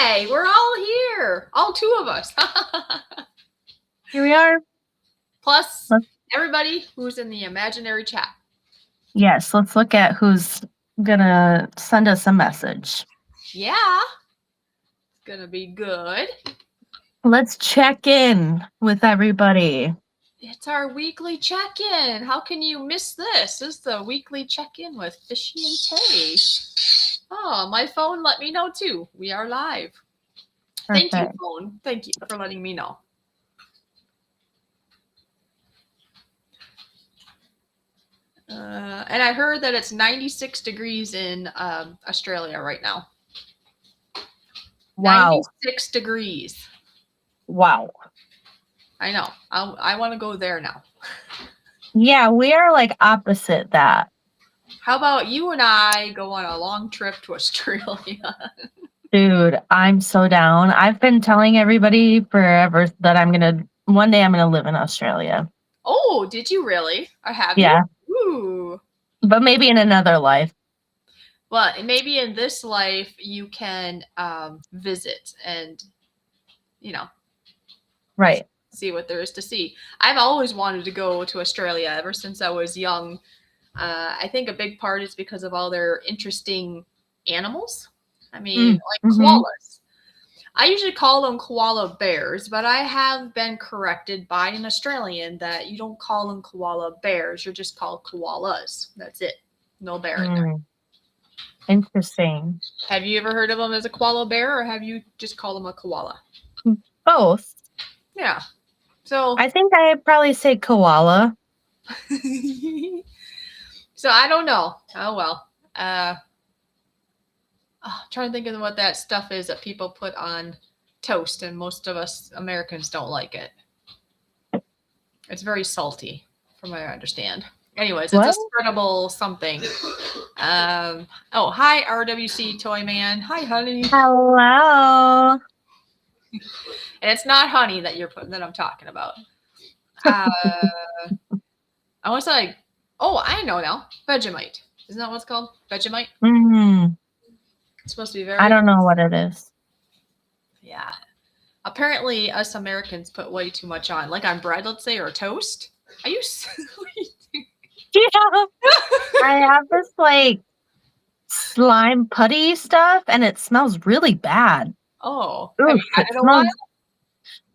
Yay! We're all here. All two of us. Here we are. Plus everybody who's in the imaginary chat. Yes, let's look at who's gonna send us a message. Yeah. It's gonna be good. Let's check in with everybody. It's our weekly check-in. How can you miss this? This is the weekly check-in with Fishy and Tay. Oh, my phone let me know too. We are live. Perfect. Thank you, phone. Thank you for letting me know. And I heard that it's 96 degrees in Australia right now. Wow. 96 degrees. Wow. I know. I want to go there now. Yeah, we are like opposite that. How about you and I go on a long trip to Australia? Dude, I'm so down. I've been telling everybody forever that one day I'm gonna live in Australia. Oh, did you really? Or have you? Ooh. But maybe in another life. Well, maybe in this life you can visit and, right. See what there is to see. I've always wanted to go to Australia ever since I was young. I think a big part is because of all their interesting animals. I mean, like koalas. I usually call them koala bears, but I have been corrected by an Australian that you don't call them koala bears. You're just called koalas. That's it. No bear in there. Interesting. Have you ever heard of them as a koala bear, or have you just called them a koala? Both. Yeah. So I think I'd probably say koala. So I don't know. Oh well. Trying to think of what that stuff is that people put on toast, and most of us Americans don't like it. It's very salty, from what I understand. Anyways, it's a spreadable something. Oh, hi, RWC Toy Man. Hi, honey. Hello. And it's not honey that I'm talking about. I was like, oh, I know now. Vegemite. Isn't that what it's called? Vegemite? Mm-hmm. It's supposed to be very... I don't know what it is. Yeah. Apparently, us Americans put way too much on. Like on bread, let's say, or toast. Are you silly? Yeah. I have this, like, slime putty stuff, and it smells really bad. Oh. Oof, have you had it a while?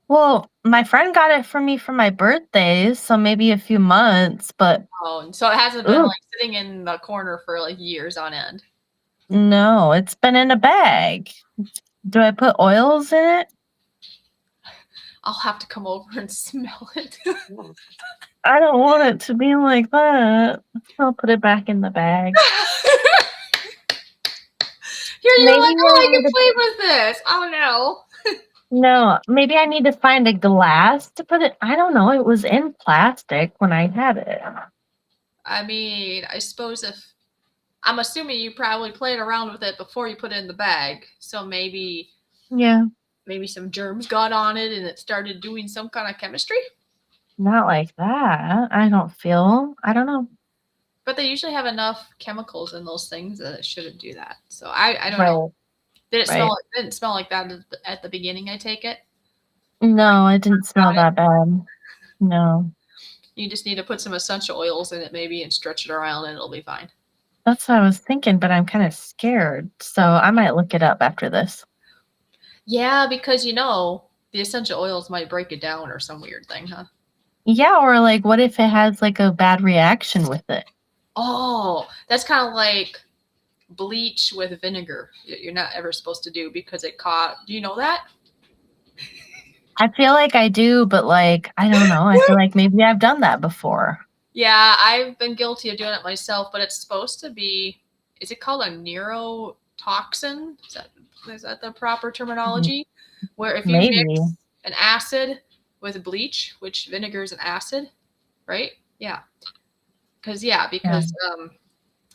Well, my friend got it for me for my birthday, so maybe a few months, but... Oh, so it hasn't been, like, sitting in the corner for, like, years on end? No, it's been in a bag. Do I put oils in it? I'll have to come over and smell it. I don't want it to be like that. I'll put it back in the bag. Here you're like, oh, I can play with this. Oh, no. No, maybe I need to find a glass to put it. I don't know. It was in plastic when I had it. I mean, I suppose I'm assuming you probably played around with it before you put it in the bag. So maybe... Yeah. Maybe some germs got on it and it started doing some kind of chemistry? Not like that. I don't know. But they usually have enough chemicals in those things that it shouldn't do that. So I don't know. Did it smell? It didn't smell like that at the beginning, I take it? No, it didn't smell that bad. No. You just need to put some essential oils in it maybe and stretch it around and it'll be fine. That's what I was thinking, but I'm kind of scared. So I might look it up after this. Yeah, because the essential oils might break it down or some weird thing, huh? Yeah, or like what if it has like a bad reaction with it? Oh, that's kind of like bleach with vinegar. You're not ever supposed to do because it caught... Do you know that? I feel like I do, but like, I don't know. I feel like maybe I've done that before. Yeah, I've been guilty of doing it myself, but it's supposed to be... Is it called a neurotoxin? Is that the proper terminology? Where if you mix an acid with bleach, which vinegar is an acid, right? Yeah. Because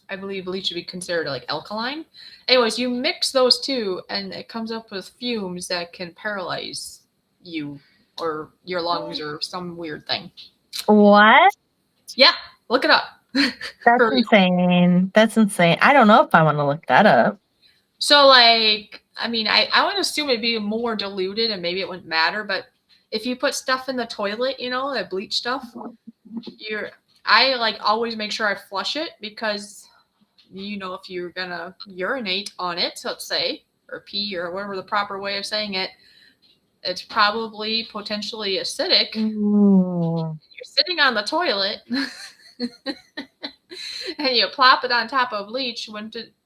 I believe bleach would be considered like alkaline. Anyways, you mix those two and it comes up with fumes that can paralyze you or your lungs or some weird thing. What? Yeah, look it up. That's insane. That's insane. I don't know if I want to look that up. So, like, I mean, I would assume it'd be more diluted and maybe it wouldn't matter, but if you put stuff in the toilet, that bleach stuff, I like always make sure I flush it because if you're gonna urinate on it, let's say, or pee or whatever the proper way of saying it, it's probably potentially acidic. Ooh. You're sitting on the toilet and you plop it on top of bleach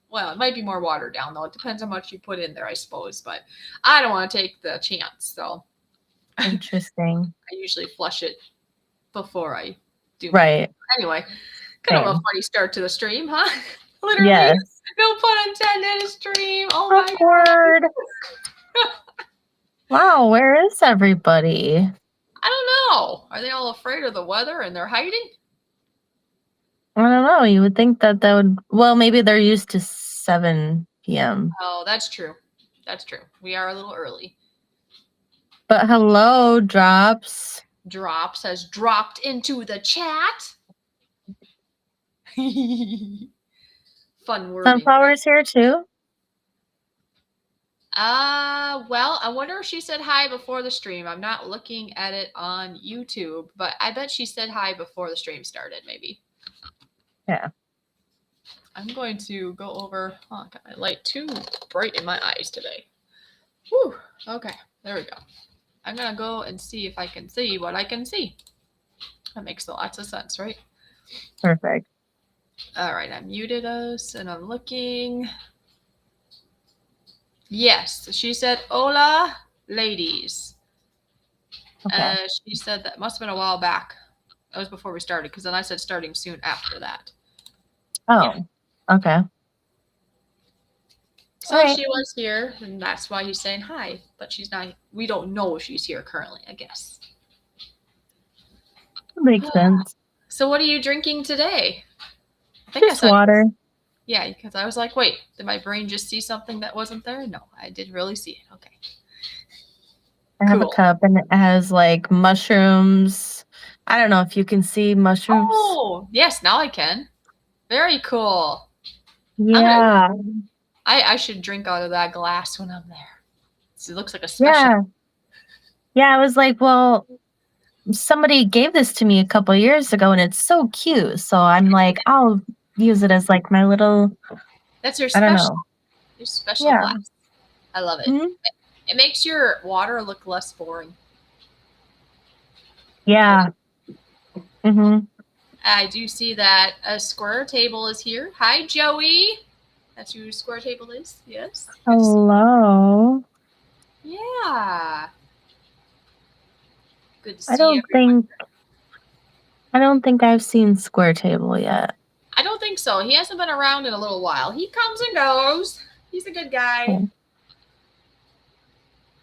well, it might be more watered down though. It depends how much you put in there, I suppose, but I don't want to take the chance, so Interesting. I usually flush it before I do my Right. anyway. Kind of a Same. funny start to the stream, huh? Literally, Yes. no pun intended, stream. Oh my Awkward. God. Wow, where is everybody? I don't know. Are they all afraid of the weather and they're hiding? I don't know. You would think that would. Well, maybe they're used to 7 p.m. Oh, that's true. That's true. We are a little early. But hello, Drops. Drops has dropped into the chat. Fun wording. Sunflower's here too. Well, I wonder if she said hi before the stream. I'm not looking at it on YouTube, but I bet she said hi before the stream started, maybe. Yeah. I'm going to go over. Oh, I got my light too bright in my eyes today. Whew. Okay, there we go. I'm gonna go and see if I can see what I can see. That makes lots of sense, right? Perfect. All right, I muted us and I'm looking. Yes, she said, "Hola, ladies." Okay. She said that must have been a while back. That was before we started, because then I said starting soon after that. Oh, yeah. Okay. So right. She was here, and that's why he's saying hi. But she's not. We don't know if she's here currently, I guess. Makes sense. So what are you drinking today? Just water. Yeah, because I was like, wait, did my brain just see something that wasn't there? No, I did really see it. Okay. I have a cup and it has like mushrooms. I don't know if you can see mushrooms. Oh, yes, now I can. Very cool. Yeah. I should drink out of that glass when I'm there. It looks like a special. Yeah. Yeah, I was like, well, somebody gave this to me a couple years ago and it's so cute. So I'm like, I'll use it as like my little. That's your special. I don't know. Your special glass. I love it. Mm-hmm. It makes your water look less boring. Yeah. Mm-hmm. I do see that a square table is here. Hi, Joey. That's who square table is. Yes. Hello. Yeah. Good to see I don't everyone. think I've seen Square Table yet. I don't think so. He hasn't been around in a little while. He comes and goes. He's a good guy. Okay.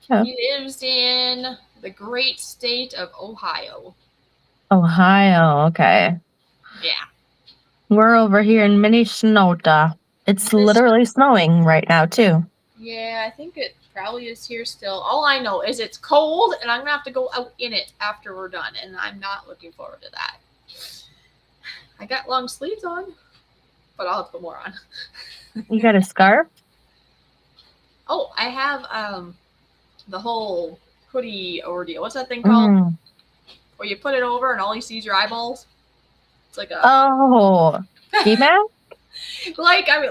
Yeah. He lives in the great state of Ohio. Ohio, okay. Yeah. We're over here in Minnesota. It's literally snowing right now, too. Yeah, I think it probably is here still. All I know is it's cold, and I'm going to have to go out in it after we're done, and I'm not looking forward to that. I got long sleeves on, but I'll have to put more on. You got a scarf? Oh, I have the whole hoodie ordeal. What's that thing called? Where you put it over and all you see is your eyeballs? It's like a... Oh, ski mask? It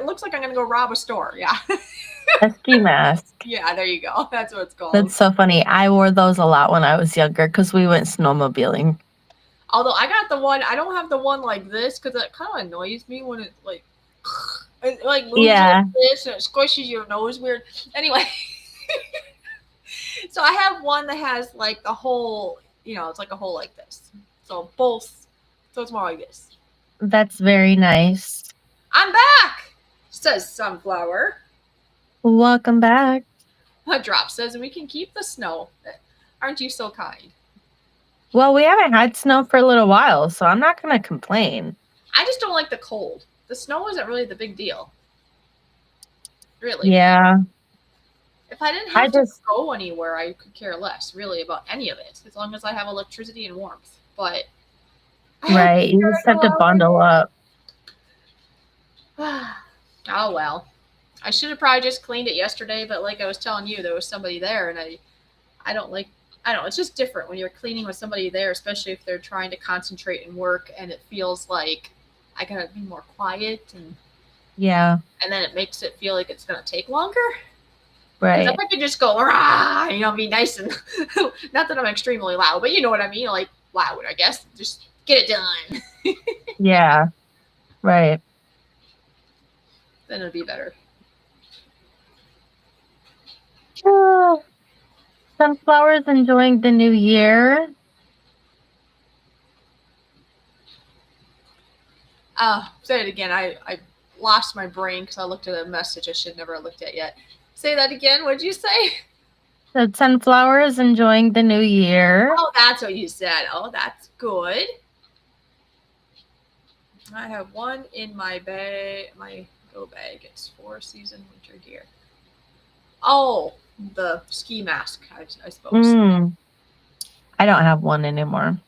looks like I'm going to go rob a store, yeah. A ski mask. Yeah, there you go. That's what it's called. That's so funny. I wore those a lot when I was younger because we went snowmobiling. Although I got the one, I don't have the one like this because it kind of annoys me when it like moves like this and it squishes your nose weird. Anyway, so I have one that has like the hole, it's like a hole like this. So it's more like this. That's very nice. I'm back, says Sunflower. Welcome back. A Drop says we can keep the snow. Aren't you so kind? Well, we haven't had snow for a little while, so I'm not going to complain. I just don't like the cold. The snow isn't really the big deal. Really. Yeah. If I didn't have to go anywhere, I could care less, really, about any of it, as long as I have electricity and warmth. But right, you just have to bundle up. Oh, well. I should have probably just cleaned it yesterday, but like I was telling you, there was somebody there, and I don't like. I don't know. It's just different when you're cleaning with somebody there, especially if they're trying to concentrate and work, and it feels like I gotta be more quiet, Yeah. and then it makes it feel like it's gonna take longer. Because if Right. I could just go, rah, be nice and not that I'm extremely loud, but you know what I mean, like loud, I guess. Just get it done. Yeah. Right. Then it'd be better. Sunflowers enjoying the new year. Say it again. I lost my brain because I looked at a message I should never have looked at yet. Say that again. What'd you say? So sunflowers enjoying the new year. Oh, that's what you said. Oh, that's good. I have one in my bag, my go bag. It's 4-season winter gear. Oh, the ski mask, I suppose. I don't have one anymore.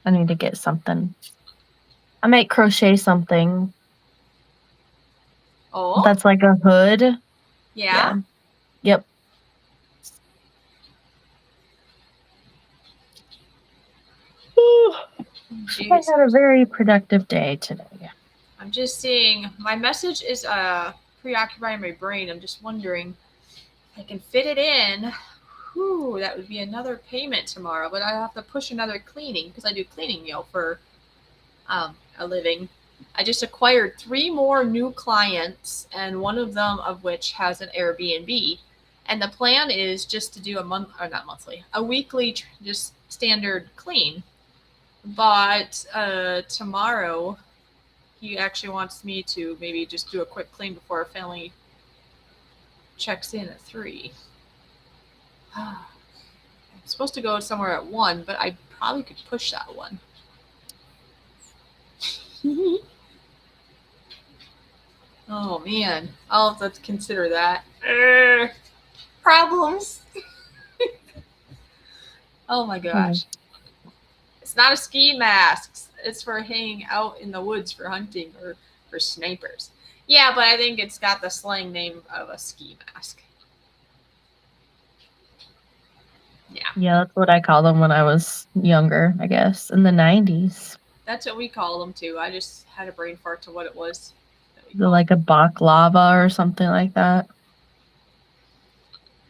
I need to get something. I might crochet something. Oh, That's like a hood. yeah. Yep. I Jeez. had a very productive day today. I'm just seeing my message is preoccupying my brain. I'm just wondering if I can fit it in. Whew, that would be another payment tomorrow, but I have to push another cleaning because I do cleaning, for a living. I just acquired 3 more new clients, and one of them of which has an Airbnb. And the plan is just to do not monthly, a weekly, just standard clean. But tomorrow, he actually wants me to maybe just do a quick clean before our family checks in at 3. I'm supposed to go somewhere at 1, but I probably could push that one. Oh man, I'll have to consider that. Problems. Oh my gosh. It's not a ski mask. It's for hanging out in the woods for hunting or for snipers. Yeah, but I think it's got the slang name of a ski mask. Yeah. Yeah, that's what I called them when I was younger, I guess, in the 90s. That's what we call them too. I just had a brain fart to what it was. Like a baklava or something like that.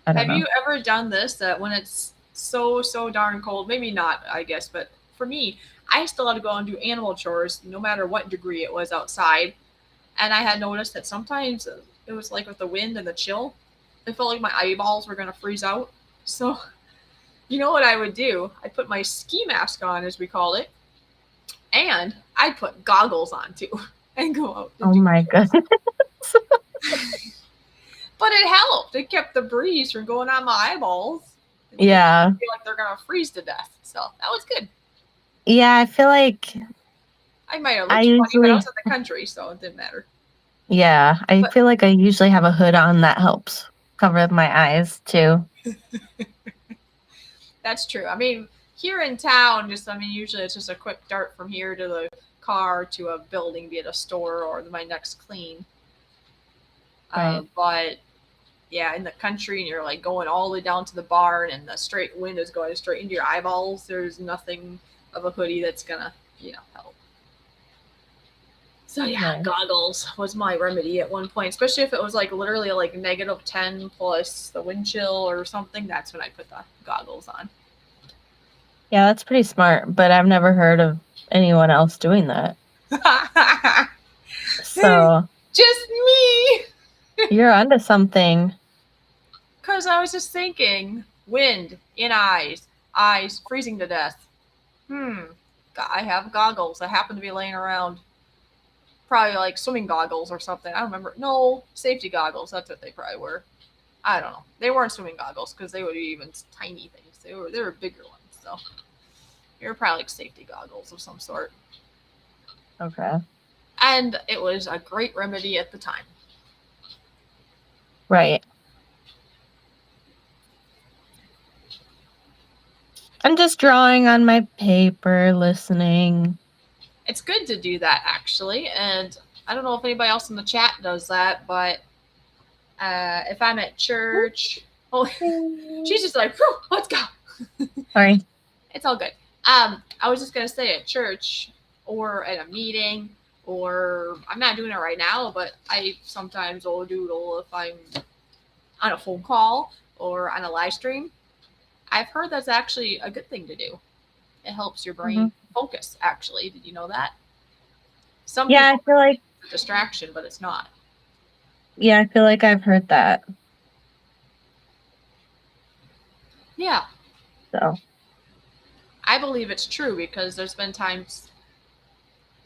I don't know. Have you ever done this, that when it's so darn cold, maybe not, I guess, but for me, I still had to go and do animal chores no matter what degree it was outside. And I had noticed that sometimes it was like with the wind and the chill, it felt like my eyeballs were going to freeze out. So, you know what I would do? I'd put my ski mask on, as we call it, and I'd put goggles on too and go out. Oh my goodness. But it helped. It kept the breeze from going on my eyeballs. Yeah. I feel like they're going to freeze to death. So that was good. Yeah, I feel like I might have looked funny, but I was in the country, so it didn't matter. Yeah, I feel like I usually have a hood on that helps cover my eyes too. That's true. I mean, here in town, usually it's just a quick dart from here to the car to a building, be it a store or my next clean. Right. But yeah, in the country, and you're like going all the way down to the barn, and the straight wind is going straight into your eyeballs. There's nothing of a hoodie that's gonna, help. So yeah, Right. Goggles was my remedy at one point, especially if it was like literally like -10 plus the wind chill or something. That's when I put the goggles on. Yeah, that's pretty smart, but I've never heard of anyone else doing that. So just me. You're onto something. Because I was just thinking, wind in eyes freezing to death. I have goggles that happen to be laying around. Probably like swimming goggles or something. I don't remember. No, safety goggles. That's what they probably were. I don't know. They weren't swimming goggles because they would be even tiny things. They were bigger ones. So they were probably like safety goggles of some sort. Okay. And it was a great remedy at the time. Right. I'm just drawing on my paper, listening. It's good to do that, actually. And I don't know if anybody else in the chat does that, but If I'm at church, oh, she's just like, let's go. Sorry. It's all good. I was just gonna say at church or at a meeting, or I'm not doing it right now, but I sometimes will doodle if I'm on a phone call or on a live stream. I've heard that's actually a good thing to do. It helps your brain focus. Actually, did you know that? Some Yeah, I people feel like it's a distraction, but it's not. I feel like I've heard that. Yeah, So I believe it's true because there's been times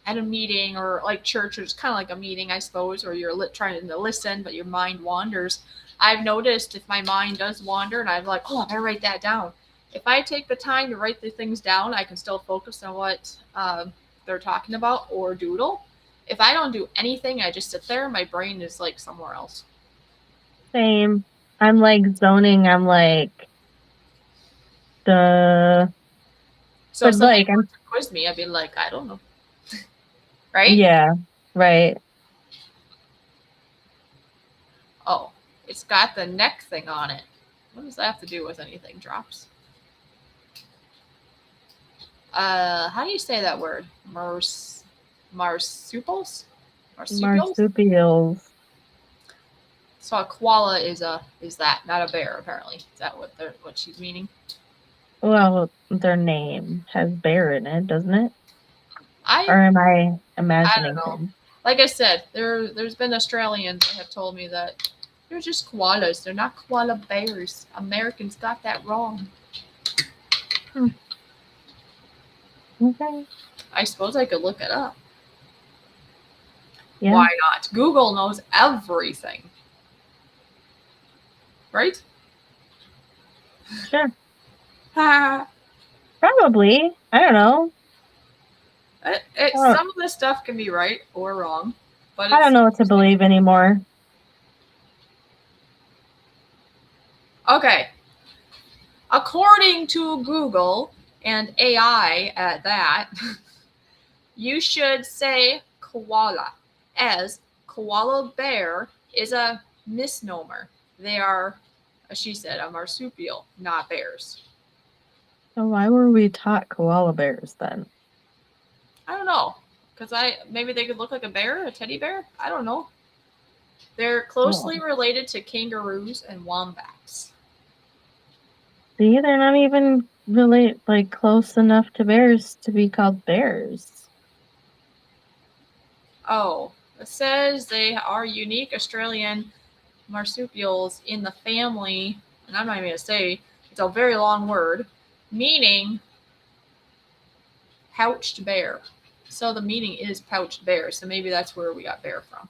at a meeting or like church, or it's kind of like a meeting, I suppose, or you're trying to listen, but your mind wanders. I've noticed if my mind does wander and I'm like, oh, I better write that down. If I take the time to write the things down, I can still focus on what they're talking about or doodle. If I don't do anything, I just sit there, my brain is like somewhere else. same. I'm like zoning. I'm like the, So if but somebody like were I'm to quiz me, I'd be like, I don't know. Right? yeah, right. Oh, it's got the neck thing on it. What does that have to do with anything? Drops. How do you say that word? Marsupials? Marsupials? Marsupials. So a koala is that, not a bear, apparently. Is that what she's meaning? Well, their name has bear in it, doesn't it? I Or am I I don't imagining know. things? Like I said, there's been Australians that have told me that they're just koalas. They're not koala bears. Americans got that wrong. Hmm. Okay. I suppose I could look it up. Yeah. Why not? Google knows everything. Right? Sure. Ha. Probably. I don't know. Some of this stuff can be right or wrong, but I don't it's know what to believe anymore. okay. According to Google and AI at that, you should say koala, as koala bear is a misnomer. They are, as she said, a marsupial, not bears. So why were we taught koala bears then? I don't know, because maybe they could look like a bear, a teddy bear. I don't know. They're closely related to kangaroos and wombats. See, they're not even really like close enough to bears to be called bears. Oh, it says they are unique Australian marsupials in the family, and I'm not even going to say, it's a very long word, meaning pouched bear. So the meaning is pouched bear, so maybe that's where we got bear from.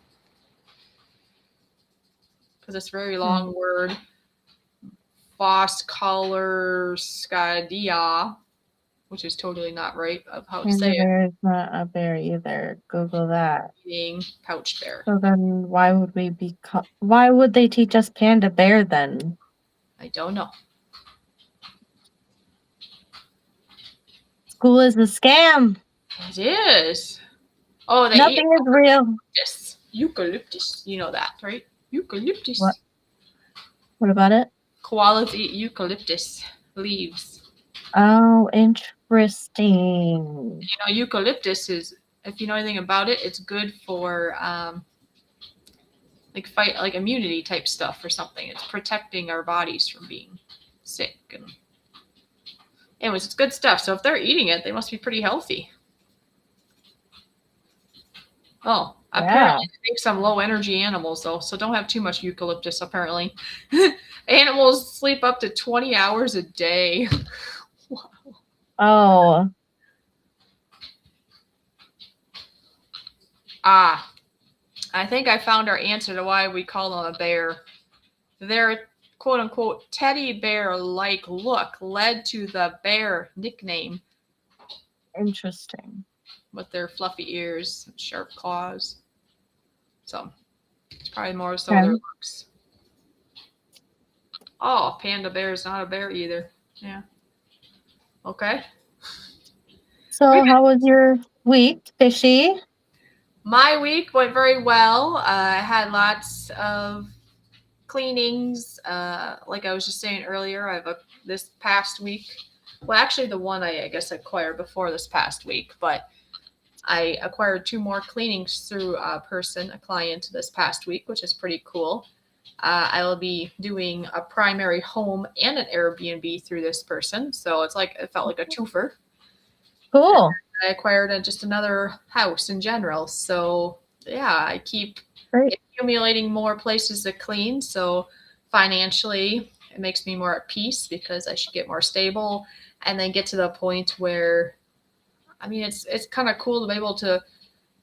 Because it's a very long word. Foscolorscadia, which is totally not right of how to Panda say it, bear is not a bear either. Google that. meaning pouched bear. So then why would we be why would they teach us panda bear then? I don't know. School is a scam. It is. Oh, they eat Nothing is real. eucalyptus. Eucalyptus. You know that, right? Eucalyptus. What? What about it? Koalas eat eucalyptus leaves. Oh, interesting. You know, eucalyptus is, if you know anything about it, it's good for like immunity type stuff or something. It's protecting our bodies from being sick. And anyways, it's good stuff. So if they're eating it, they must be pretty healthy. Oh, apparently they make some low energy animals though, so don't have too much eucalyptus. Apparently, animals sleep up to 20 hours a day. Wow. Oh. Ah, I think I found our answer to why we call them a bear. Their quote unquote teddy bear like look led to the bear nickname. Interesting. With their fluffy ears and sharp claws. So it's probably more so their looks. Oh, panda bear is not a bear either. Yeah. Okay. So how was your week, Fishy? My week went very well. I had lots of cleanings. Like I was just saying earlier, I have this past week. Well, actually, the one I guess acquired before this past week, but I acquired 2 more cleanings through a client this past week, which is pretty cool. I will be doing a primary home and an Airbnb through this person, so it felt like a twofer. Cool. I acquired just another house in general, so yeah, I keep Great. accumulating more places to clean. So financially, it makes me more at peace because I should get more stable, and then get to the point where, I mean, it's kind of cool to be able to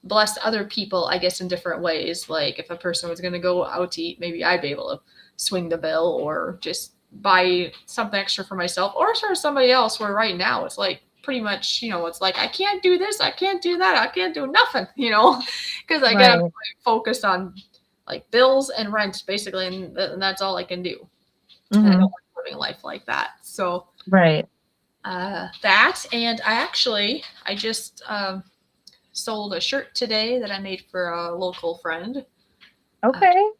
bless other people, I guess, in different ways. Like if a person was going to go out to eat, maybe I'd be able to swing the bill or just buy something extra for myself or for somebody else. Where right now it's like pretty much, it's like I can't do this, I can't do that, I can't do nothing, because I gotta Right. focus on like bills and rent basically, and that's all I can do. And I don't Hmm. like living life like that. So Right. that, and I just sold a shirt today that I made for a local friend. Uh, Okay.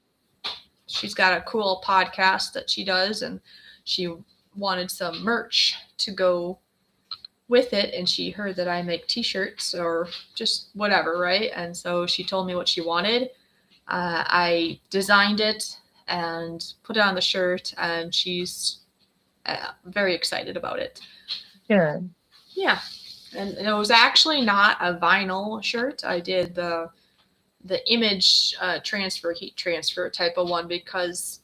she's got a cool podcast that she does, and she wanted some merch to go with it, and she heard that I make t-shirts or just whatever, right? And so she told me what she wanted. I designed it and put it on the shirt, and she's very excited about it. Good. Yeah, and it was actually not a vinyl shirt. I did the image transfer, heat transfer type of one, because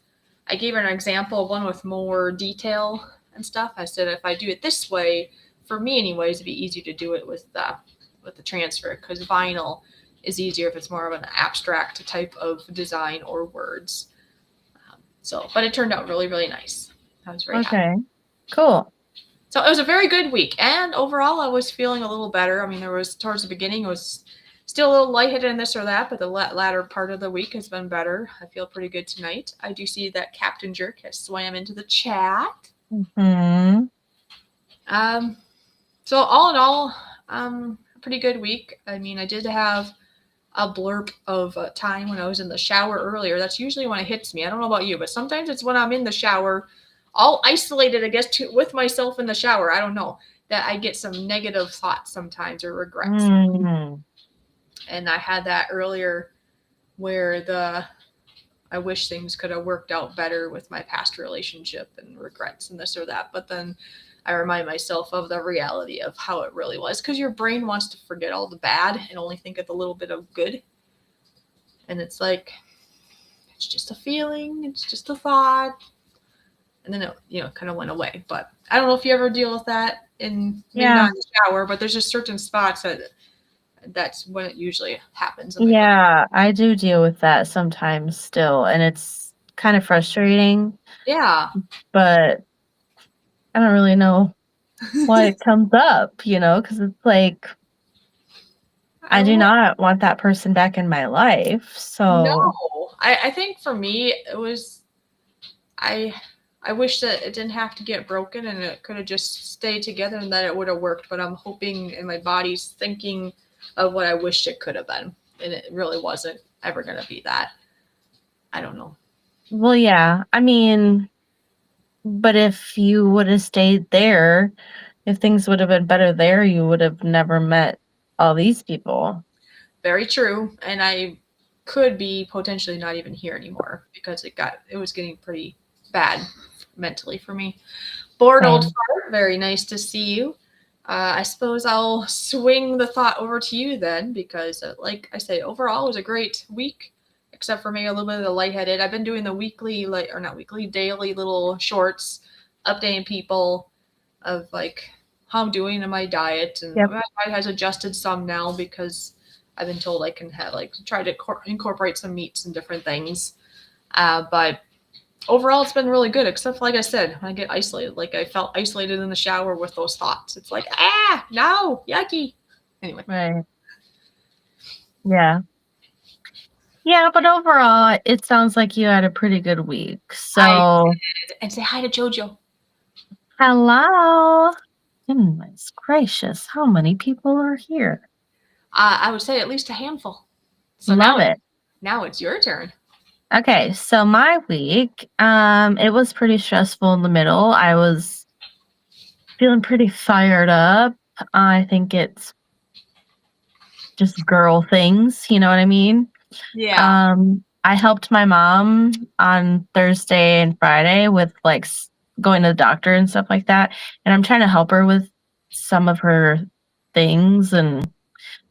I gave her an example of one with more detail and stuff. I said if I do it this way, for me anyways, it'd be easier to do it with the transfer, because vinyl is easier if it's more of an abstract type of design or words. So, but it turned out really, really nice. I was very happy. Okay. Cool. So it was a very good week, and overall, I was feeling a little better. I mean, there was towards the beginning, it was still a little lightheaded in this or that, but the latter part of the week has been better. I feel pretty good tonight. I do see that Captain Jerk has swam into the chat. Hmm. Um, so all in all, a pretty good week. I mean, I did have a blurb of a time when I was in the shower earlier. That's usually when it hits me. I don't know about you, but sometimes it's when I'm in the shower, all isolated, I guess, with myself in the shower. I don't know, that I get some negative thoughts sometimes or regrets. Mm. And I had that earlier where I wish things could have worked out better with my past relationship and regrets and this or that. But then I remind myself of the reality of how it really was, because your brain wants to forget all the bad and only think of the little bit of good. And it's like, it's just a feeling, it's just a thought. And then it kind of went away. But I don't know if you ever deal with that in, maybe Yeah. not in the shower, but there's just certain spots that's when it usually happens in my brain. Yeah, I do deal with that sometimes still, and it's kind of frustrating, Yeah. but I don't really know why it comes up, because it's like I do Well, not want that person back in my life. no, So, I think for me it was, I I wish that it didn't have to get broken and it could have just stayed together and that it would have worked. But I'm hoping, and my body's thinking of what I wished it could have been, and it really wasn't ever gonna be that. I don't know. well, yeah. I mean, but if you would have stayed there, if things would have been better there, you would have never met all these people. Very true, and I could be potentially not even here anymore because it was getting pretty bad mentally for me. Bored old Same. fart, very nice to see you. I suppose I'll swing the thought over to you then, because, like I say, overall it was a great week, except for maybe a little bit of the lightheaded. I've been doing the weekly, or not weekly, daily little shorts, updating people of like how I'm doing in my diet, and Yep. my diet has adjusted some now because I've been told I can have like try to incorporate some meats and different things. But overall it's been really good, except for, like I said, when I get isolated, like I felt isolated in the shower with those thoughts. It's like, no, yucky. Anyway. Right. Yeah. Yeah, but overall, it sounds like you had a pretty good week. I So, did. And say hi to Jojo. hello. Goodness gracious, how many people are here? I would say at least a handful. So Love it. now it's your turn. Okay, so my week, it was pretty stressful in the middle. I was feeling pretty fired up. I think it's just girl things, you know what I mean? Yeah. I helped my mom on Thursday and Friday with like going to the doctor and stuff like that. And I'm trying to help her with some of her things. And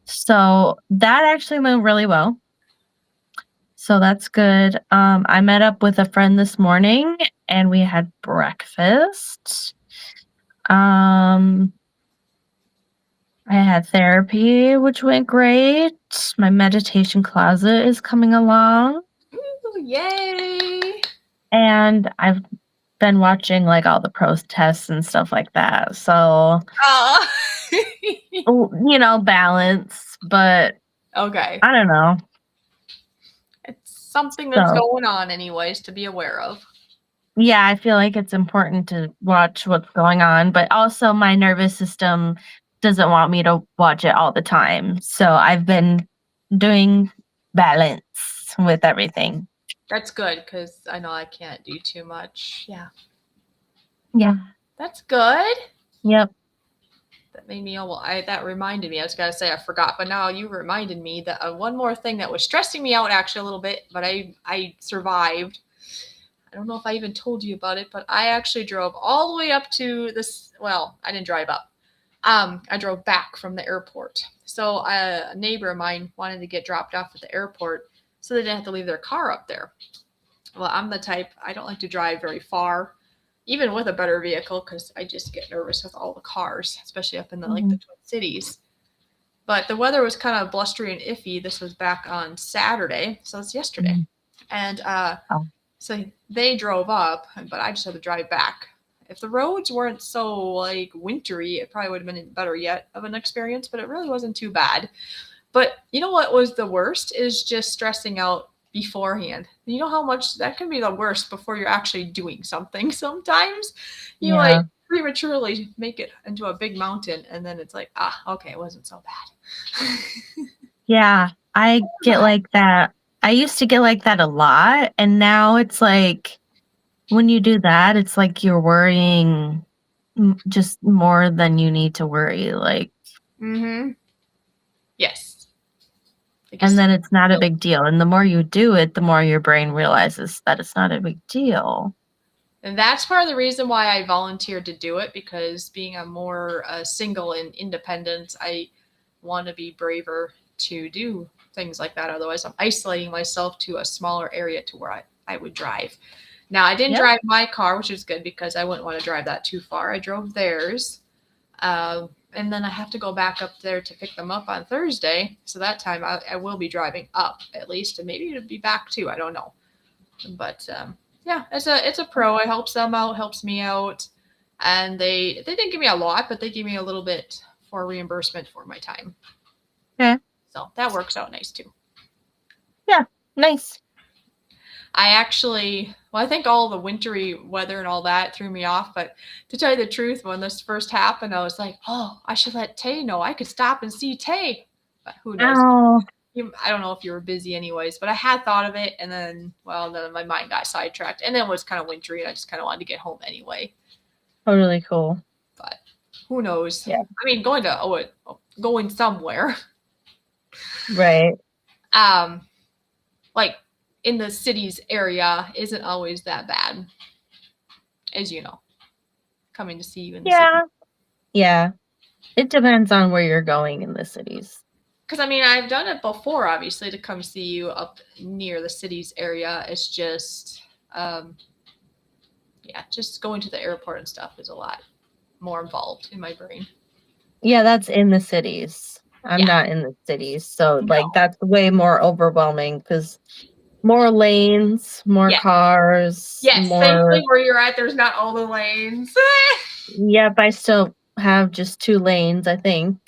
so that actually went really well. So that's good. I met up with a friend this morning and we had breakfast. Um, I had therapy, which went great. My meditation closet is coming along. Ooh, yay. And I've been watching like all the protests and stuff like that. So, Oh. balance, but Okay. I don't know. It's something that's So, going on anyways to be aware of. yeah, I feel like it's important to watch what's going on, but also my nervous system doesn't want me to watch it all the time. So, I've been doing balance with everything. That's good because I know I can't do too much. Yeah. Yeah. That's good. Yep. That made me, that reminded me. I was going to say I forgot, but now you reminded me that one more thing that was stressing me out actually a little bit, but I survived. I don't know if I even told you about it, but I actually drove all the way up to this. Well, I didn't drive up. I drove back from the airport. So a neighbor of mine wanted to get dropped off at the airport, so they didn't have to leave their car up there. Well, I'm the type, I don't like to drive very far, even with a better vehicle, because I just get nervous with all the cars, especially up in the Mhm. Twin Cities. But the weather was kind of blustery and iffy. This was back on Saturday, so it's yesterday. Mhm. And Oh, so they drove up, but I just had to drive back. If the roads weren't so like wintry, it probably would have been better yet of an experience, but it really wasn't too bad. But you know what was the worst is just stressing out beforehand. You know how much that can be the worst before you're actually doing something. Sometimes you like yeah. prematurely make it into a big mountain and then it's like, okay, it wasn't so bad. Yeah, I get But like that. I used to get like that a lot, and now it's like when you do that, it's like you're worrying just more than you need to worry, like, mm-hmm. Yes. Like you and still then it's not a feel. big deal. And the more you do it, the more your brain realizes that it's not a big deal. And that's part of the reason why I volunteered to do it because being a more single and independent, I want to be braver to do things like that. Otherwise, I'm isolating myself to a smaller area to where I would drive. Now, I didn't Yep. drive my car, which is good because I wouldn't want to drive that too far. I drove theirs. And then I have to go back up there to pick them up on Thursday. So that time I will be driving up at least, and maybe it'll be back too. I don't know. But yeah, it's a pro. It helps them out, helps me out, and they didn't give me a lot, but they gave me a little bit for reimbursement for my time. Okay. So that works out nice too. Yeah. Nice. I actually, well, I think all the wintry weather and all that threw me off. But to tell you the truth, when this first happened, I was like, oh, I should let Tay know. I could stop and see Tay. But who knows? Oh, I don't know if you were busy anyways, but I had thought of it. And then, well, then my mind got sidetracked. And then it was kind of wintry and I just kind of wanted to get home anyway. totally cool. But who knows? Yeah. I mean, going somewhere, Right. um, like in the city's area isn't always that bad, as you know, coming to see you in the city. Yeah. Yeah. It depends on where you're going in the cities. Because I mean, I've done it before, obviously, to come see you up near the city's area. It's just, yeah, just going to the airport and stuff is a lot more involved in my brain. Yeah, that's in the cities. I'm Yeah, not in the cities, so, like, no. that's way more overwhelming because more lanes, more Yes. cars, Yes. Thankfully, more. where you're at, there's not all the lanes. Yep, I still have just 2 lanes, I think.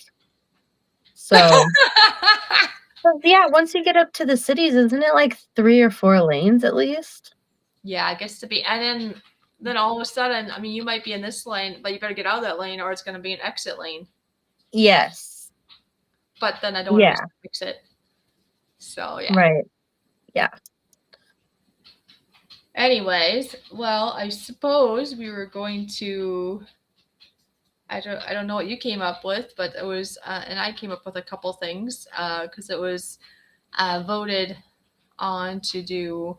So but, yeah, once you get up to the cities, isn't it, like, 3 or 4 lanes at least? Yeah, I guess to be, and then all of a sudden, I mean, you might be in this lane, but you better get out of that lane, or it's going to be an exit lane. Yes. But then I don't want to miss Yeah, the exit. So yeah. right. Yeah. Anyways, well, I suppose we were going to. I don't know what you came up with, but it was, and I came up with a couple things because it was voted on to do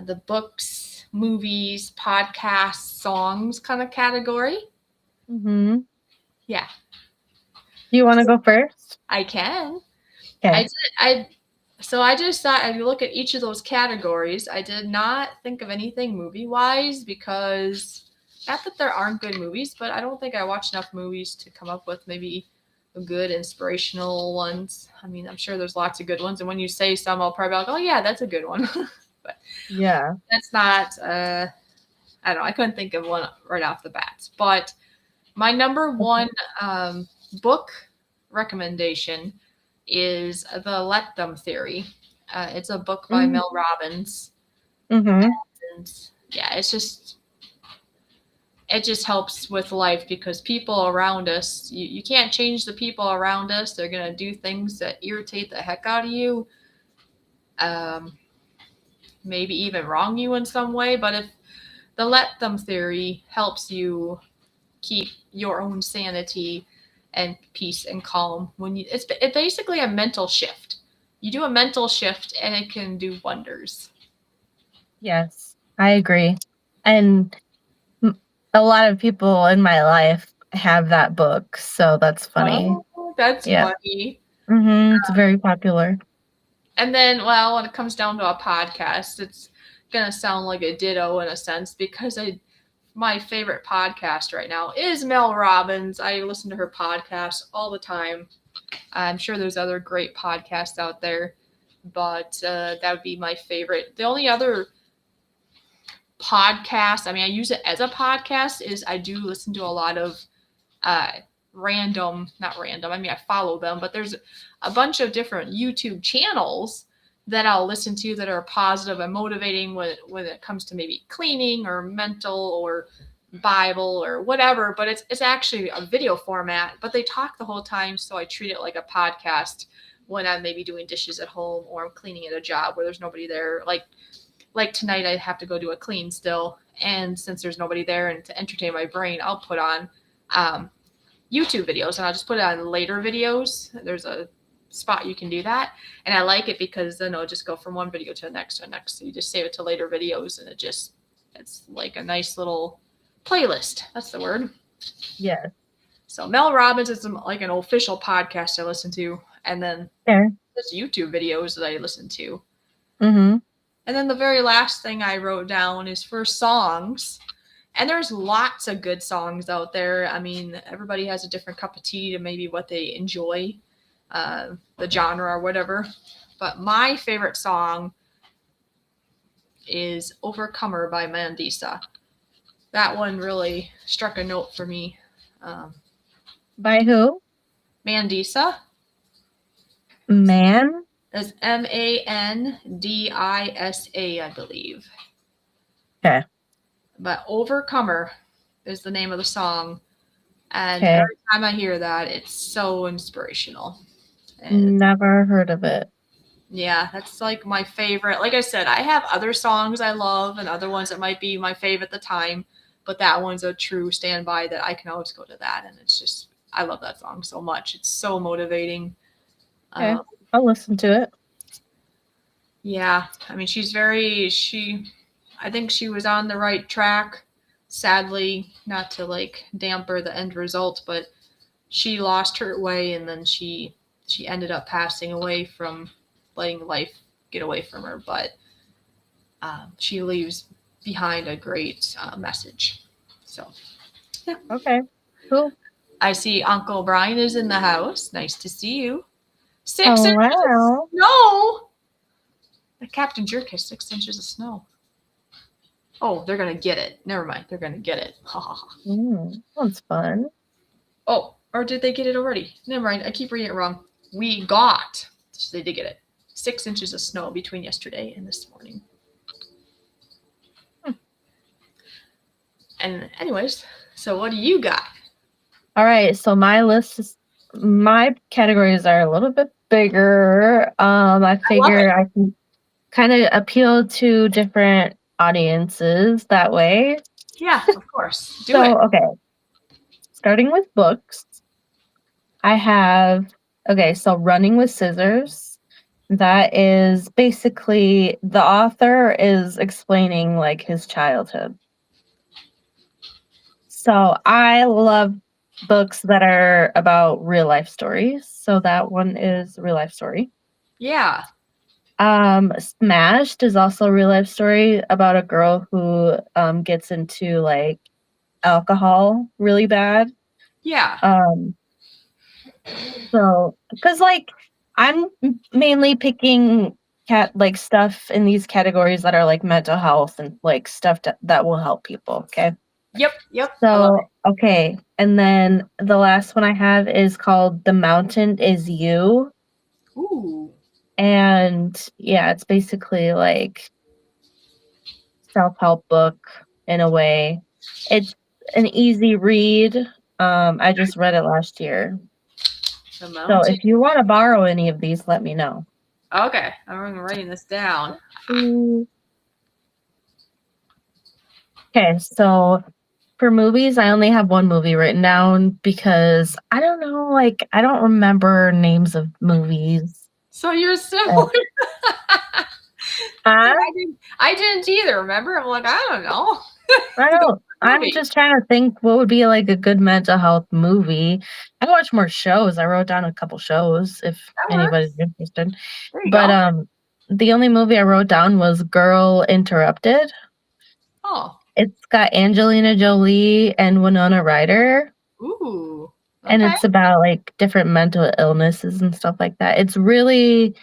the books, movies, podcasts, songs kind of category. Mm-hmm. Yeah, Do you want to go first? I can. I Okay. did. I just thought I'd look at each of those categories. I did not think of anything movie wise because not that there aren't good movies, but I don't think I watched enough movies to come up with maybe good inspirational ones. I mean, I'm sure there's lots of good ones, and when you say some, I'll probably be like, "Oh yeah, that's a good one." But Yeah. that's not. I don't know. I couldn't think of one right off the bat. But my number one book recommendation is The Let Them Theory. It's a book by Mel Robbins, Mm-hmm. and yeah, it just helps with life because people around us, you can't change the people around us. They're gonna do things that irritate the heck out of you, um, maybe even wrong you in some way. But if the let them theory helps you keep your own sanity and peace and calm when it's basically a mental shift. You do a mental shift and it can do wonders. Yes, I agree. And a lot of people in my life have that book, so that's funny. Oh, that's Yeah. funny. Mm-hmm. It's very popular. And then, well, when it comes down to a podcast, it's gonna sound like a ditto in a sense because my favorite podcast right now is Mel Robbins. I listen to her podcast all the time. I'm sure there's other great podcasts out there, but that would be my favorite. The only other podcast, I mean, I use it as a podcast, is I do listen to a lot of uh, not random, I mean, I follow them, but there's a bunch of different YouTube channels that I'll listen to that are positive and motivating when it comes to maybe cleaning or mental or Bible or whatever, but it's actually a video format, but they talk the whole time, so I treat it like a podcast when I'm maybe doing dishes at home or I'm cleaning at a job where there's nobody there. Like tonight I have to go do a clean still, and since there's nobody there and to entertain my brain, I'll put on YouTube videos and I'll just put it on later videos. There's a spot you can do that, and I like it because then it'll just go from one video to the next to the next. So you just save it to later videos, and it's like a nice little playlist. That's the word. Yeah. So Mel Robbins is like an official podcast I listen to, and then Sure. there's YouTube videos that I listen to. Mm-hmm. And then the very last thing I wrote down is for songs. And there's lots of good songs out there. I mean, everybody has a different cup of tea to maybe what they enjoy, the genre or whatever. But my favorite song is Overcomer by Mandisa. That one really struck a note for me. By who? Mandisa. Man? That's Mandisa, I believe. Okay. But Overcomer is the name of the song. And Okay. every time I hear that, it's so inspirational. And Never heard of it. yeah, that's like my favorite. Like I said, I have other songs I love and other ones that might be my favorite at the time, but that one's a true standby that I can always go to that. And it's just, I love that song so much. It's so motivating. Okay. I'll listen to it. Yeah. I mean, I think she was on the right track. Sadly, not to like damper the end result, but she lost her way and then she ended up passing away from letting life get away from her. But she leaves behind a great message. So, yeah. Okay. Cool. I see Uncle Brian is in the house. Nice to see you. 6 Oh, inches wow. of snow. The Captain Jerk has 6 inches of snow. Oh, they're gonna get it. Never mind. They're gonna get it. Ha ha ha. That's fun. Oh, or did they get it already? Never mind. I keep reading it wrong. We got. So they did get it. 6 inches of snow between yesterday and this morning. And anyways, so what do you got? All right. So my categories are a little bit bigger. I figure I can kind of appeal to different audiences that way. Yeah, of course. Do it. So, okay, starting with books, I have, okay, so Running with Scissors. That is basically the author is explaining like his childhood. So I love books that are about real life stories. So that one is a real life story. Yeah. Smashed is also a real life story about a girl who gets into like alcohol really bad. Yeah. Um so because like I'm mainly picking cat like stuff in these categories that are like mental health and like stuff that will help people, okay? Yep. Yep. I love So, okay, and then the last one I have is called The Mountain Is You, it. Ooh. and yeah, it's basically like self-help book in a way. It's an easy read. I just read it last year. The So mountain. if you want to borrow any of these, let me know. Okay. I'm writing this down. Okay, so for movies, I only have one movie written down because I don't know, like I don't remember names of movies. So you're Uh, similar. huh? I didn't either. Remember? I'm like, I don't know. I It's a good don't. I'm movie. just trying to think what would be like a good mental health movie. I watch more shows. I wrote down a couple shows if That anybody's works. interested. There you But go. the only movie I wrote down was Girl Interrupted. Oh. It's got Angelina Jolie and Winona Ryder, Ooh. and Okay. it's about like different mental illnesses and stuff like that. It's really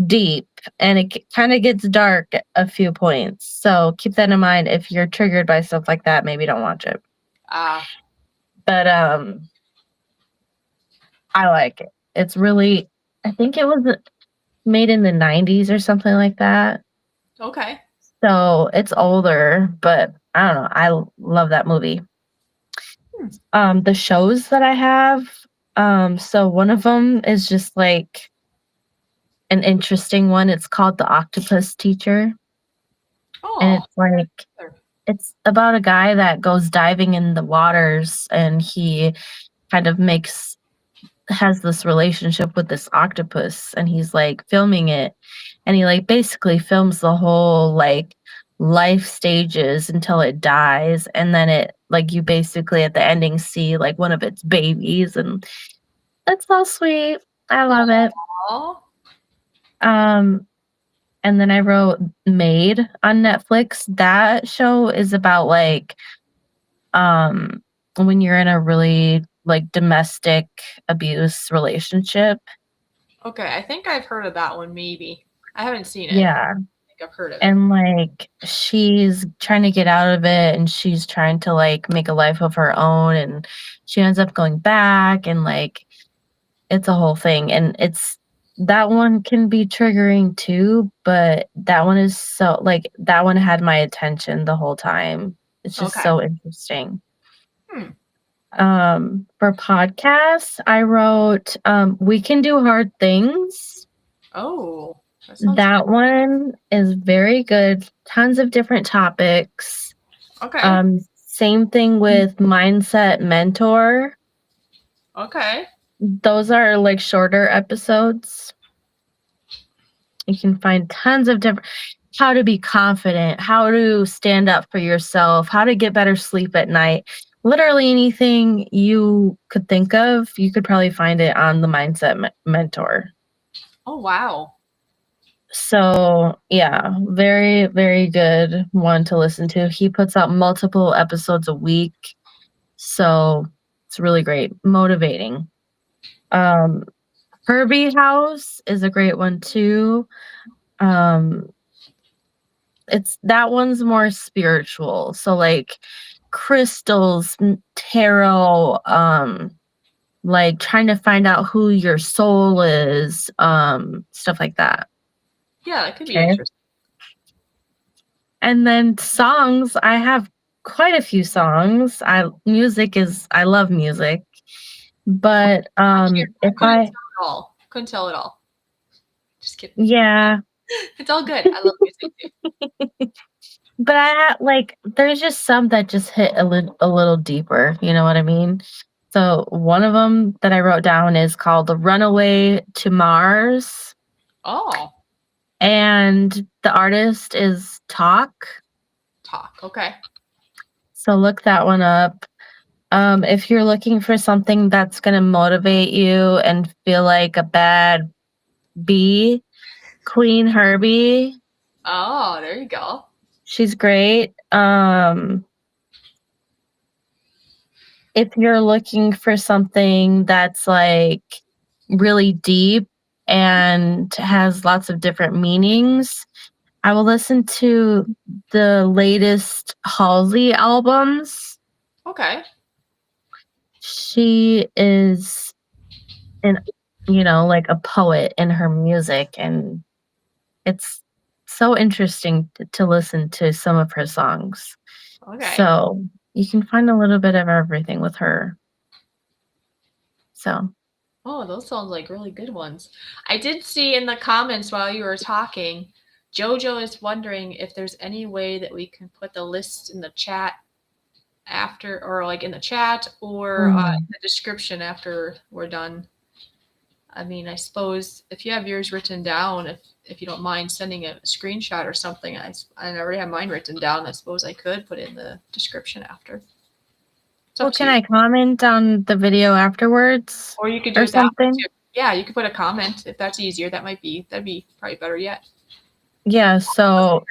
deep and it kind of gets dark at a few points. So keep that in mind if you're triggered by stuff like that, maybe don't watch it. Ah. But I like it. It's really I think it was made in the 90s or something like that. Okay. So it's older, but I don't know. Love that movie. Hmm. The shows that I have, so one of them is just like an interesting one. It's called The Octopus Teacher, and Oh. it's like Sure. it's about a guy that goes diving in the waters and he kind of makes has this relationship with this octopus and he's like filming it and he like basically films the whole like life stages until it dies and then it like you basically at the ending see like one of its babies and that's so sweet. I love it. Oh. Um and then I wrote Maid on Netflix. That show is about like um when you're in a really like domestic abuse relationship. Okay. I think I've heard of that one. Maybe I haven't seen it. Yeah. I think I've heard of it. And like she's trying to get out of it and she's trying to like make a life of her own and she ends up going back and like it's a whole thing and it's that one can be triggering too, but that one is so like that one had my attention the whole time. It's just Okay. so interesting. Hmm. For podcasts, I wrote We Can Do Hard Things. Oh, that sounds That one is very good. Tons of different topics. okay. Same thing with Mindset Mentor. Okay. Those are like shorter episodes. You can find tons of different how to be confident, how to stand up for yourself, how to get better sleep at night. Literally anything you could think of, you could probably find it on the Mindset Mentor. Oh wow. So, yeah, very, very good one to listen to. He puts out multiple episodes a week. So, it's really great, motivating. Um, Herbie House is a great one too. Um, it's that one's more spiritual. So, like crystals, tarot, like trying to find out who your soul is, stuff like that. Yeah, that could be Okay. interesting. And then songs, I have quite a few songs. I love music. But I if couldn't I tell it all. Couldn't tell it all. Just kidding. yeah, It's all good. I love music too. But there's just some that just hit a little deeper, you know what I mean? So, one of them that I wrote down is called "The Runaway to Mars," Oh, and the artist is Talk, talk. Okay. so look that one up. If you're looking for something that's gonna motivate you and feel like a bad bee, Queen Herbie, Oh, there you go. she's great. If you're looking for something that's, like, really deep and has lots of different meanings, I will listen to the latest Halsey albums. Okay. She is an like, a poet in her music, and it's so interesting to listen to some of her songs. Okay. So, you can find a little bit of everything with her. So Oh, those sound like really good ones. I did see in the comments while you were talking, Jojo is wondering if there's any way that we can put the list in the chat after, or like in the chat or in mm. the description after we're done. I mean, I suppose if you have yours written down, if you don't mind sending a screenshot or something, I already have mine written down. I suppose I could put it in the description after. It's up Well, to can you. I comment on the video afterwards Or you could do or it that way something? too. Yeah, you could put a comment if that's easier. That'd be probably better yet. Yeah, so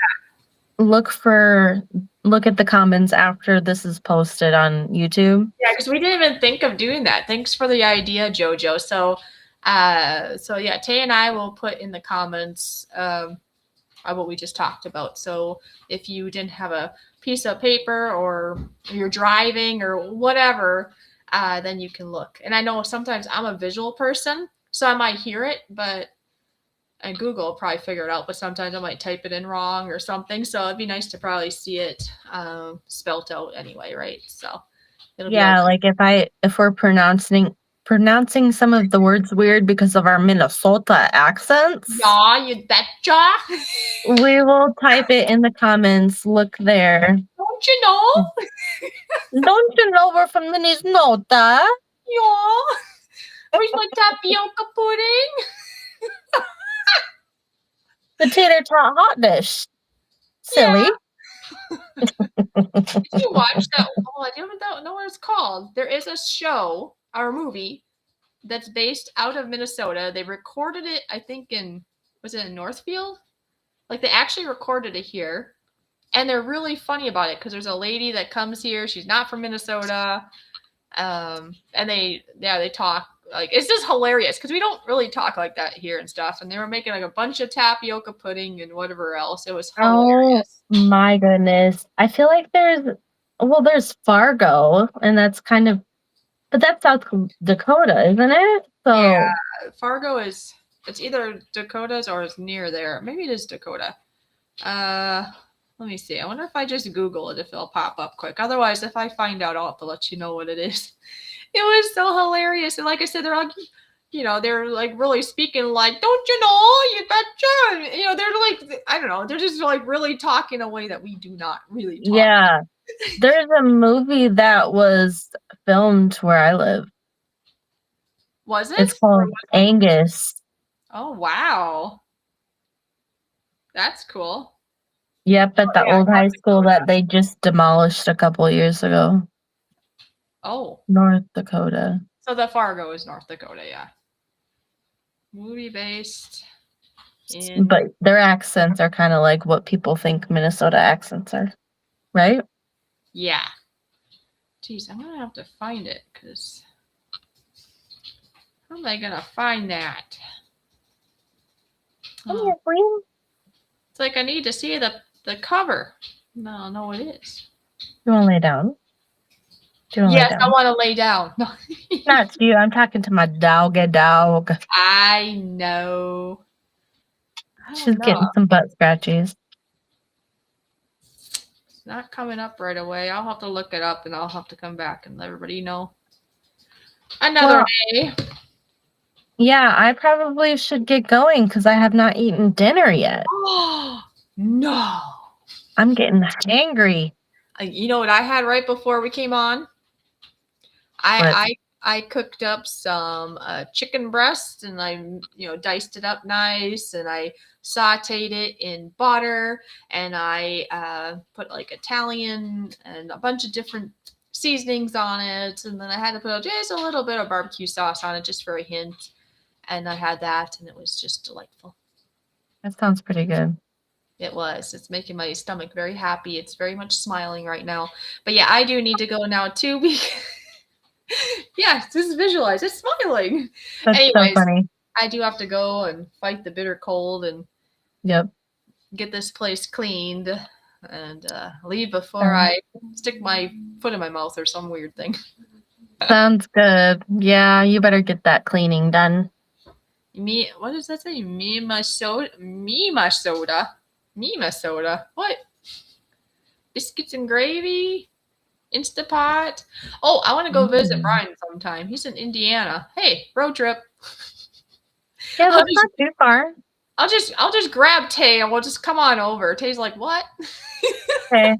look at the comments after this is posted on YouTube. Yeah, because we didn't even think of doing that. Thanks for the idea, Jojo. So yeah, Tay and I will put in the comments what we just talked about. So if you didn't have a piece of paper or you're driving or whatever, then you can look. And I know sometimes I'm a visual person, so I might hear it, but and Google will probably figure it out. But sometimes I might type it in wrong or something. So it'd be nice to probably see it spelt out anyway, right? So it'll be all. Yeah, like if we're pronouncing some of the words weird because of our Minnesota accents, Yeah, you betcha. we will type it in the comments. Look there. Don't you know? Don't you know we're from Minnesota? Yeah. Where's my tapioca pudding? The tater tot hot dish. Yeah. Silly. Did you watch that? Oh, I don't know what it's called. There is a show or a movie that's based out of Minnesota. They recorded it, I think, was it in Northfield? Like they actually recorded it here. And they're really funny about it because there's a lady that comes here. She's not from Minnesota. And they talk like it's just hilarious because we don't really talk like that here and stuff. And they were making like a bunch of tapioca pudding and whatever else. It was Oh hilarious. my goodness. I feel like there's Fargo, and but that's South Dakota, isn't it? Yeah, So, Fargo is it's either Dakotas or it's near there. Maybe it is Dakota. Uh, let me see. I wonder if I just Google it if it'll pop up quick. Otherwise, if I find out, I'll have to let you know what it is. It was so hilarious, and like I said, they're like really speaking like, "Don't you know? You betcha!" They're like, I don't know, they're just like really talking a way that we do not really talk. yeah. There's a movie that was filmed where I live. Was It's it? Or called was it? Angus. Oh wow, that's cool. Yep, Oh at the yeah, old high North school Dakota. that they just demolished a couple years ago. Oh, North Dakota. so the Fargo is North Dakota, yeah. Movie based in But their accents are kind of like what people think Minnesota accents are, right? yeah. Geez, I'm gonna have to find it because how am I gonna find that? Come Oh, here, Queen. it's like I need to see the cover. No, no, it is. You want to lay down? Do you want to lay Yes, I down? want to lay down. No. Not you. I'm talking to my dog. I know. I She's don't know. getting some butt scratchies. It's not coming up right away. I'll have to look it up and I'll have to come back and let everybody know. Another Well, day. yeah, I probably should get going because I have not eaten dinner yet. Oh no. I'm getting angry. You know what I had right before we came on? I cooked up some chicken breast, and I diced it up nice, and I sautéed it in butter, and I put like Italian and a bunch of different seasonings on it, and then I had to put just a little bit of barbecue sauce on it just for a hint, and I had that, and it was just delightful. That sounds pretty good. It was. It's making my stomach very happy. It's very much smiling right now. But yeah, I do need to go now too. Yeah, just visualize. It's smiling. That's so Anyways, funny. I do have to go and fight the bitter cold and Yep. get this place cleaned and leave before I stick my foot in my mouth or some weird thing. Sounds good. Yeah, you better get that cleaning done. What does that say? Mima soda. Mima soda. Mima soda. What? Biscuits and gravy. Instapot. Oh, I want to go visit Brian sometime. He's in Indiana. Hey, road trip. Yeah, that's not too far. I'll just grab Tay and we'll just come on over. Tay's like, what? Okay.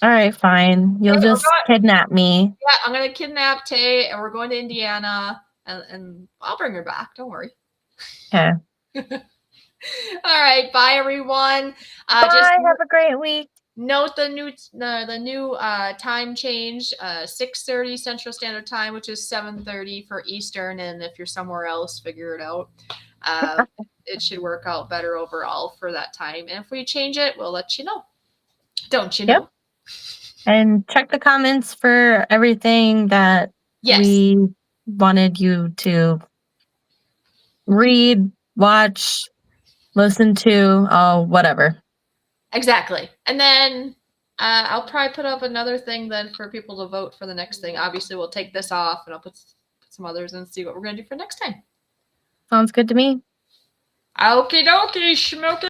All right, fine. You'll just kidnap me. Yeah, I'm gonna kidnap Tay and we're going to Indiana and I'll bring her back. Don't worry. Okay. All right, bye everyone. Bye. Have a great week. Note the new time change, 6:30 Central Standard Time, which is 7:30 for Eastern. And if you're somewhere else, figure it out. It should work out better overall for that time. And if we change it, we'll let you know. Don't you know? Yep. And check the comments for everything that we wanted you to read, watch, listen to, whatever. Exactly. And then I'll probably put up another thing then for people to vote for the next thing. Obviously, we'll take this off and I'll put some others and see what we're going to do for next time. Sounds good to me. Okie dokie, schmoke